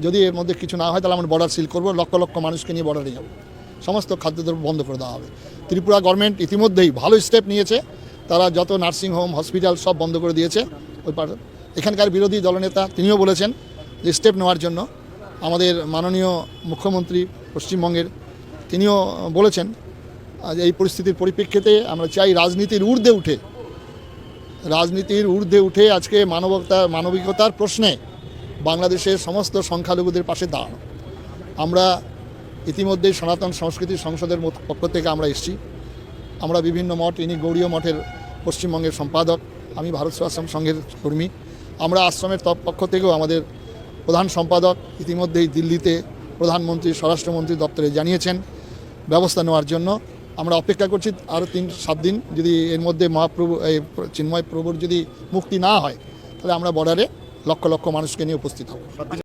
যদি এর মধ্যে কিছু না হয় তাহলে আমরা বর্ডার সিল করবো, লক্ষ লক্ষ মানুষকে নিয়ে বর্ডারে যাব, সমস্ত খাদ্যদ্রব্য বন্ধ করে দেওয়া হবে। ত্রিপুরা গভর্নমেন্ট ইতিমধ্যেই ভালো স্টেপ নিয়েছে, তারা যত নার্সিংহোম হসপিটাল সব বন্ধ করে দিয়েছে। ওই এখানকার বিরোধী দলনেতা তিনিও বলেছেন যে স্টেপ নেওয়ার জন্য। আমাদের মাননীয় মুখ্যমন্ত্রী পশ্চিমবঙ্গের তিনিও বলেছেন এই পরিস্থিতির পরিপ্রেক্ষিতে আমরা চাই রাজনীতির ঊর্ধ্বে উঠে আজকে মানবিকতার প্রশ্নে বাংলাদেশের সমস্ত সংখ্যালঘুদের পাশে দাঁড়ানো। আমরা ইতিমধ্যেই সনাতন সংস্কৃতি সংসদের পক্ষ থেকে আমরা এসেছি। আমরা বিভিন্ন মঠ, ইনি গৌড়ীয় মঠের পশ্চিমবঙ্গের সম্পাদক, আমি ভারত সেবাশ্রম সংঘের কর্মী। আমরা আশ্রমের পক্ষ থেকেও আমাদের প্রধান সম্পাদক ইতিমধ্যেই দিল্লিতে প্রধানমন্ত্রী স্বরাষ্ট্রমন্ত্রী দপ্তরে জানিয়েছেন ব্যবস্থা নেওয়ার জন্য। আমরা অপেক্ষা করছি আরও 3-7 দিন, যদি এর মধ্যে মহাপ্রভু এই চিন্ময় প্রভুর যদি মুক্তি না হয় তাহলে আমরা বর্ডারে লক্ষ লক্ষ মানুষকে নিয়ে উপস্থিত হব।